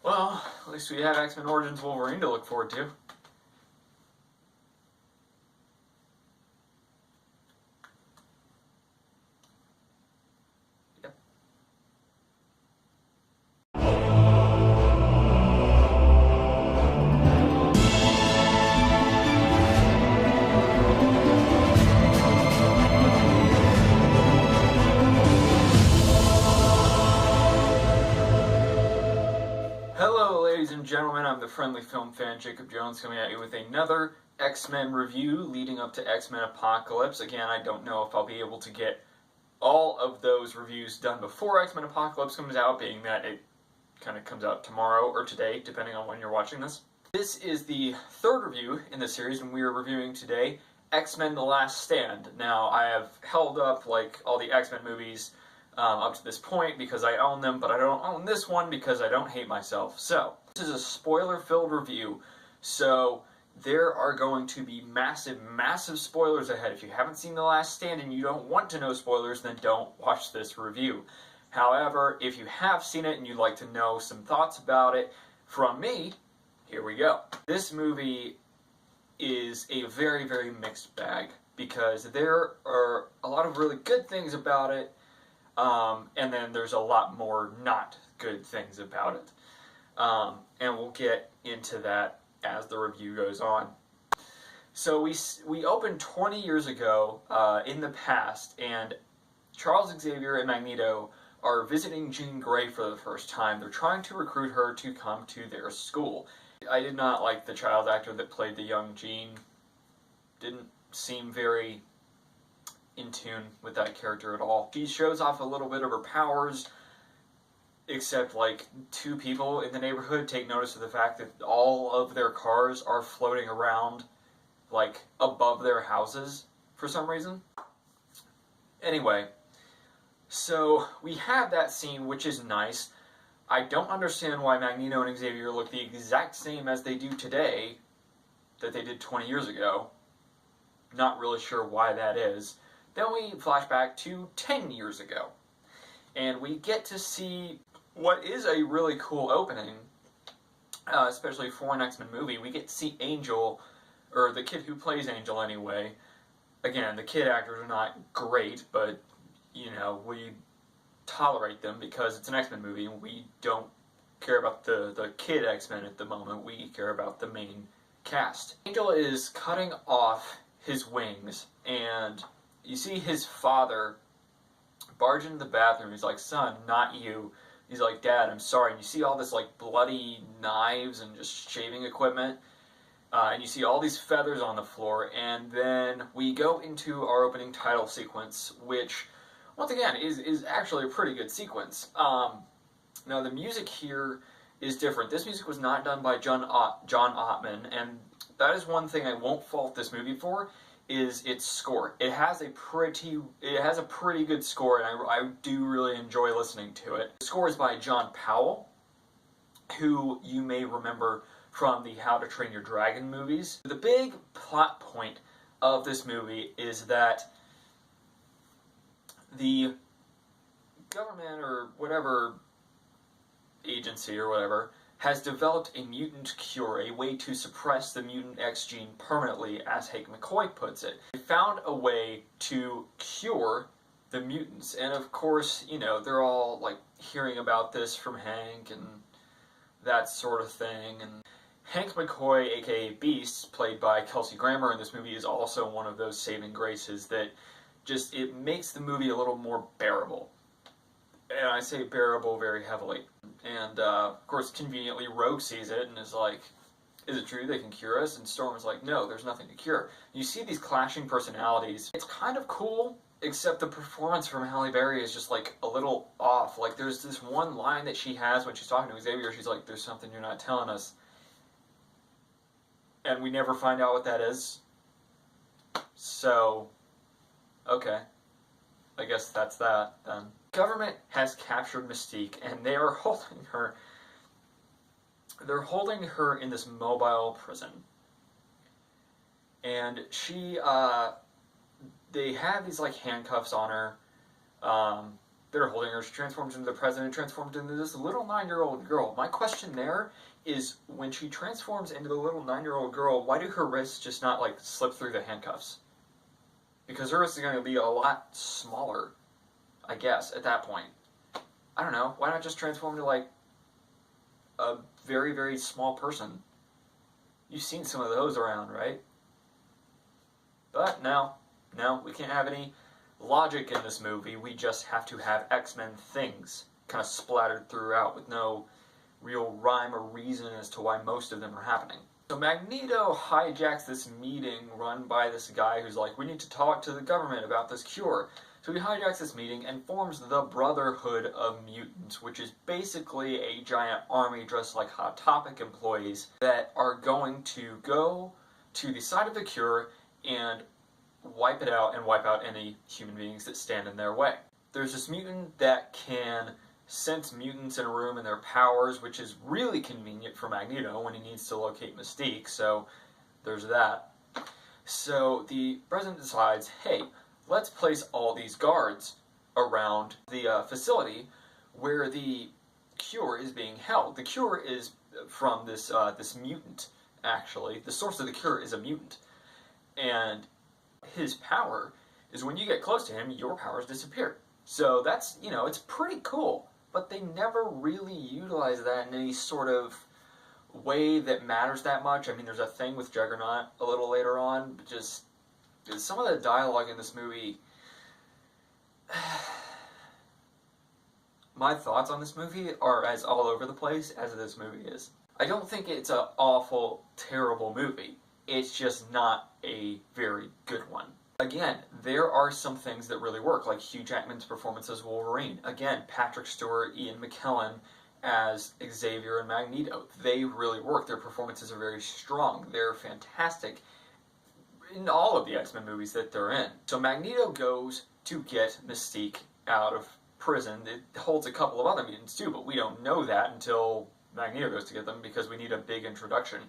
Well, at least we have X-Men Origins Wolverine to look forward to. Yep. Hello, ladies and gentlemen, I'm the friendly film fan Jacob Jones coming at you with another X-Men review leading up to X-Men Apocalypse. Again, I don't know if I'll be able to get all of those reviews done before X-Men Apocalypse comes out, being that it kind of comes out tomorrow or today, depending on when you're watching this. This is the third review in the series, and we are reviewing today X-Men The Last Stand. Now, I have held up like all the X-Men movies up to this point because I own them, but I don't own this one because I don't hate myself. So, this is a spoiler-filled review, so there are going to be massive, massive spoilers ahead. If you haven't seen The Last Stand and you don't want to know spoilers, then don't watch this review. However, if you have seen it and you'd like to know some thoughts about it from me, here we go. This movie is a very, very mixed bag because there are a lot of really good things about it, and then there's a lot more not good things about it. And we'll get into that as the review goes on. So we opened 20 years ago in the past, and Charles Xavier and Magneto are visiting Jean Grey for the first time. They're trying to recruit her to come to their school. I did not like the child actor that played the young Jean. Didn't seem very in tune with that character at all. She shows off a little bit of her powers, except like two people in the neighborhood take notice of the fact that all of their cars are floating around like above their houses for some reason. Anyway, so we have that scene, which is nice. I don't understand why Magneto and Xavier look the exact same as they do today that they did 20 years ago. Not really sure why that is. Then we flash back to 10 years ago, and we get to see what is a really cool opening, especially for an X-Men movie. We get to see Angel, or the kid who plays Angel anyway. Again, the kid actors are not great, but, you know, we tolerate them because it's an X-Men movie, and we don't care about the kid X-Men at the moment. We care about the main cast. Angel is cutting off his wings, and you see his father barge into the bathroom. He's like, "Son, not you." He's like, "Dad, I'm sorry." And you see all this like bloody knives and just shaving equipment. And you see all these feathers on the floor. And then we go into our opening title sequence, which, once again, is actually a pretty good sequence. Now, the music here is different. This music was not done by John Ottman, and that is one thing I won't fault this movie for, is its score. It has a pretty good score, and I do really enjoy listening to it. The score is by John Powell, who you may remember from the How to Train Your Dragon movies. The big plot point of this movie is that the government, or whatever agency or whatever, has developed a mutant cure, a way to suppress the mutant X gene permanently, as Hank McCoy puts it. They found a way to cure the mutants, and of course, you know, they're all like hearing about this from Hank and that sort of thing. And Hank McCoy, aka Beast, played by Kelsey Grammer in this movie, is also one of those saving graces that just, it makes the movie a little more bearable. And I say bearable very heavily. And, of course, conveniently, Rogue sees it and is like, "Is it true they can cure us?" And Storm is like, "No, there's nothing to cure." You see these clashing personalities. It's kind of cool, except the performance from Halle Berry is just, like, a little off. Like, there's this one line that she has when she's talking to Xavier. She's like, "There's something you're not telling us." And we never find out what that is. So, okay. I guess that's that, then. Government has captured Mystique, and they are holding her. They're holding her in this mobile prison. And she, they have these, like, handcuffs on her, they're holding her. She transforms into the president, transforms into this little 9-year-old girl. My question there is, when she transforms into the little 9-year-old girl, why do her wrists just not, like, slip through the handcuffs? Because her wrists are going to be a lot smaller, I guess, at that point. I don't know. Why not just transform to, like, a very, very small person? You've seen some of those around, right? But no, we can't have any logic in this movie. We just have to have X-Men things kind of splattered throughout with no real rhyme or reason as to why most of them are happening. So Magneto hijacks this meeting run by this guy who's like, we need to talk to the government about this cure. So he hijacks this meeting and forms the Brotherhood of Mutants, which is basically a giant army dressed like Hot Topic employees that are going to go to the site of the cure and wipe it out and wipe out any human beings that stand in their way. There's this mutant that can sense mutants in a room and their powers, which is really convenient for Magneto when he needs to locate Mystique, so there's that. So the president decides, hey, let's place all these guards around the facility where the cure is being held. The cure is from this mutant, actually. The source of the cure is a mutant. And his power is when you get close to him, your powers disappear. So that's, it's pretty cool. But they never really utilize that in any sort of way that matters that much. I mean, there's a thing with Juggernaut a little later on, but just some of the dialogue in this movie... My thoughts on this movie are as all over the place as this movie is. I don't think it's an awful, terrible movie. It's just not a very good one. Again, there are some things that really work, like Hugh Jackman's performance as Wolverine. Again, Patrick Stewart, Ian McKellen as Xavier and Magneto. They really work. Their performances are very strong. They're fantastic in all of the X-Men movies that they're in. So Magneto goes to get Mystique out of prison. It holds a couple of other mutants too, but we don't know that until Magneto goes to get them because we need a big introduction.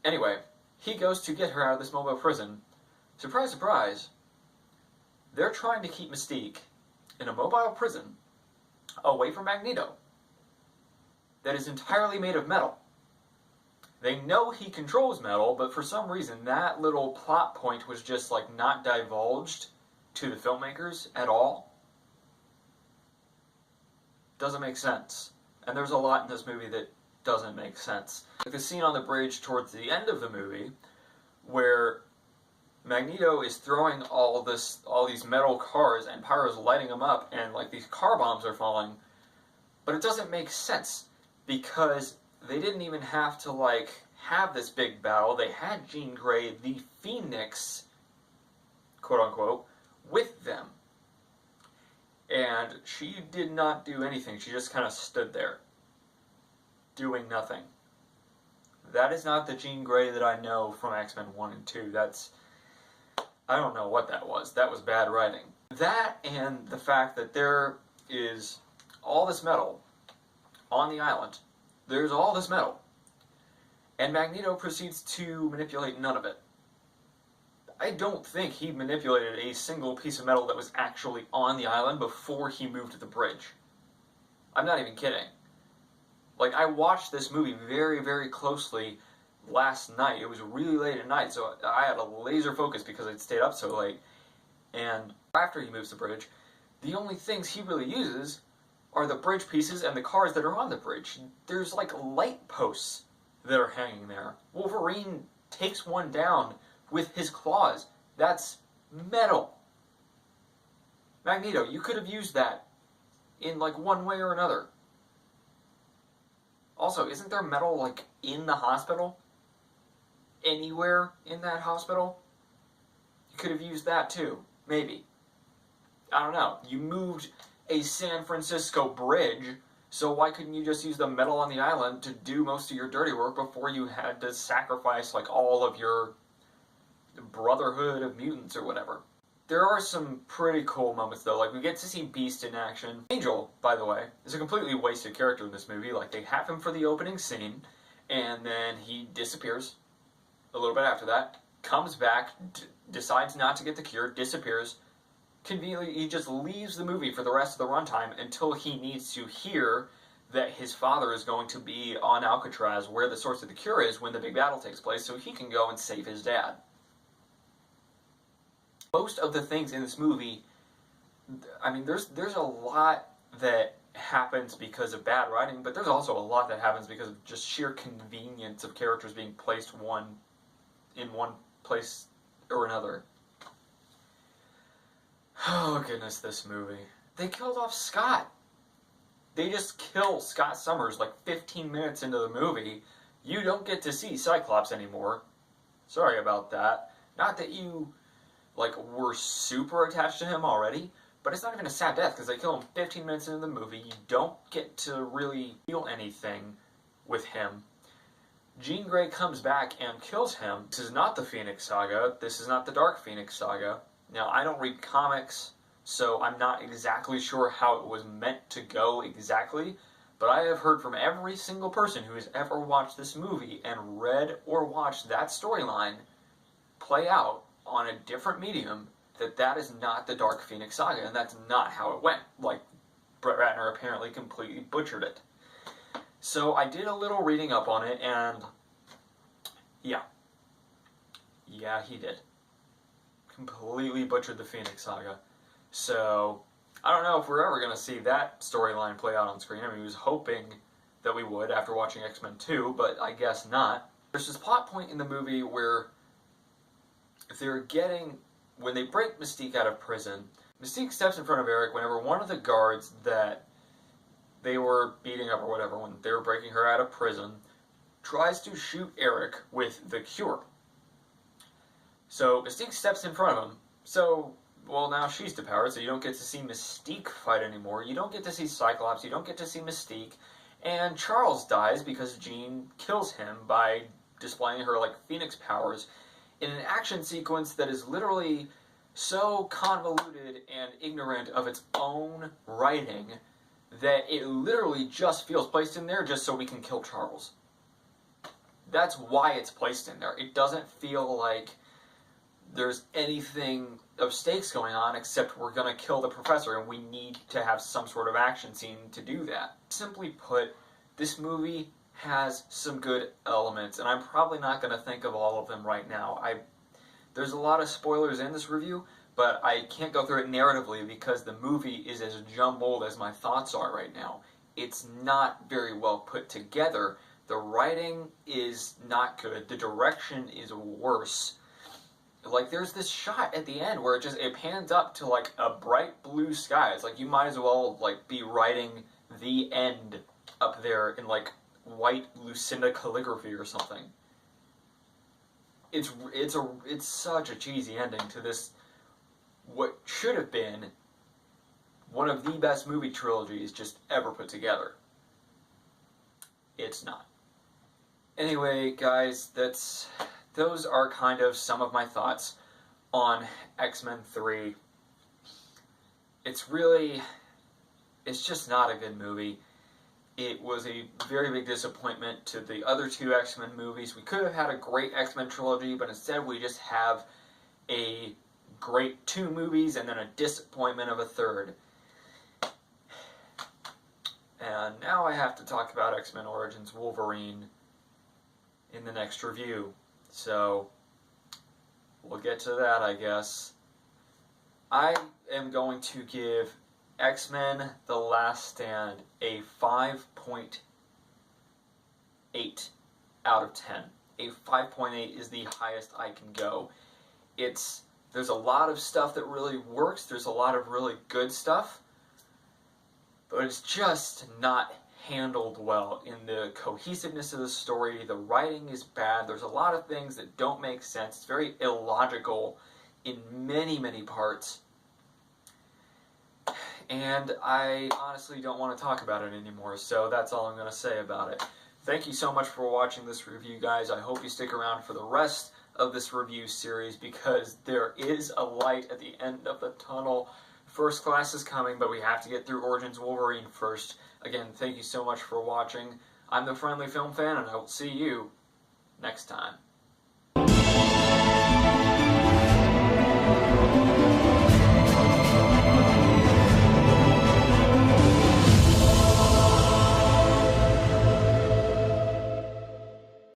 Anyway, he goes to get her out of this mobile prison. Surprise, surprise, they're trying to keep Mystique in a mobile prison away from Magneto that is entirely made of metal. They know he controls metal, but for some reason that little plot point was just like not divulged to the filmmakers at all. Doesn't make sense. And there's a lot in this movie that doesn't make sense. Like the scene on the bridge towards the end of the movie where Magneto is throwing all these metal cars and Pyro's lighting them up and like these car bombs are falling, but it doesn't make sense because they didn't even have to like have this big battle. They had Jean Grey, the Phoenix, quote unquote, with them. And she did not do anything. She just kind of stood there, doing nothing. That is not the Jean Grey that I know from X-Men 1 and 2. I don't know what that was. That was bad writing. That and the fact that there is all this metal on the island. There's all this metal. And Magneto proceeds to manipulate none of it. I don't think he manipulated a single piece of metal that was actually on the island before he moved to the bridge. I'm not even kidding. Like, I watched this movie very, very closely last night. It was really late at night, so I had a laser focus because I'd stayed up so late. And after he moves the bridge, the only things he really uses are the bridge pieces and the cars that are on the bridge. There's like light posts that are hanging there. Wolverine takes one down with his claws. That's metal. Magneto, you could have used that in like one way or another. Also, isn't there metal like in the hospital? Anywhere in that hospital? You could have used that too. Maybe. I don't know. You moved a San Francisco bridge, so why couldn't you just use the metal on the island to do most of your dirty work before you had to sacrifice like all of your Brotherhood of Mutants or whatever? There are some pretty cool moments though, like we get to see Beast in action. Angel, by the way, is a completely wasted character in this movie. Like they have him for the opening scene, and then he disappears a little bit after that, comes back, decides not to get the cure, disappears, conveniently, he just leaves the movie for the rest of the runtime until he needs to hear that his father is going to be on Alcatraz, where the source of the cure is, when the big battle takes place, so he can go and save his dad. Most of the things in this movie, I mean, there's a lot that happens because of bad writing, but there's also a lot that happens because of just sheer convenience of characters being placed in one place or another. Oh goodness, this movie. They killed off Scott. They just kill Scott Summers like 15 minutes into the movie. You don't get to see Cyclops anymore. Sorry about that. Not that you, like, were super attached to him already, but it's not even a sad death because they kill him 15 minutes into the movie. You don't get to really feel anything with him. Jean Grey comes back and kills him. This is not the Phoenix Saga. This is not the Dark Phoenix Saga. Now, I don't read comics, so I'm not exactly sure how it was meant to go exactly, but I have heard from every single person who has ever watched this movie and read or watched that storyline play out on a different medium that that is not the Dark Phoenix Saga, and that's not how it went. Like, Brett Ratner apparently completely butchered it. So I did a little reading up on it, and yeah, he did. Completely butchered the Phoenix Saga. So, I don't know if we're ever going to see that storyline play out on screen. I mean, he was hoping that we would after watching X-Men 2, but I guess not. There's this plot point in the movie where when they break Mystique out of prison, Mystique steps in front of Eric whenever one of the guards that they were beating up or whatever, when they were breaking her out of prison, tries to shoot Eric with the cure. So Mystique steps in front of him. So, well, now she's depowered, so you don't get to see Mystique fight anymore. You don't get to see Cyclops. You don't get to see Mystique. And Charles dies because Jean kills him by displaying her, like, Phoenix powers in an action sequence that is literally so convoluted and ignorant of its own writing that it literally just feels placed in there just so we can kill Charles. That's why it's placed in there. It doesn't feel like there's anything of stakes going on except we're going to kill the professor and we need to have some sort of action scene to do that. Simply put, this movie has some good elements, and I'm probably not going to think of all of them right now. There's a lot of spoilers in this review, but I can't go through it narratively because the movie is as jumbled as my thoughts are right now. It's not very well put together. The writing is not good. The direction is worse. Like, there's this shot at the end where it pans up to, like, a bright blue sky. It's like you might as well, like, be writing the end up there in, like, white Lucinda calligraphy or something. It's such a cheesy ending to this, what should have been one of the best movie trilogies just ever put together. It's not. Anyway, guys, those are kind of some of my thoughts on X-Men 3. It's just not a good movie. It was a very big disappointment to the other two X-Men movies. We could have had a great X-Men trilogy, but instead we just have a great 2 movies and then a disappointment of a third. And now I have to talk about X-Men Origins Wolverine in the next review. So, we'll get to that, I guess. I am going to give X-Men The Last Stand a 5.8 out of 10. A 5.8 is the highest I can go. There's a lot of stuff that really works, there's a lot of really good stuff, but it's just not handled well in the cohesiveness of the story. The writing is bad. There's a lot of things that don't make sense. It's very illogical in many, many parts. And I honestly don't want to talk about it anymore, so that's all I'm going to say about it. Thank you so much for watching this review, guys. I hope you stick around for the rest of this review series because there is a light at the end of the tunnel. First Class is coming, but we have to get through Origins Wolverine first. Again, thank you so much for watching. I'm the Friendly Film Fan, and I will see you next time.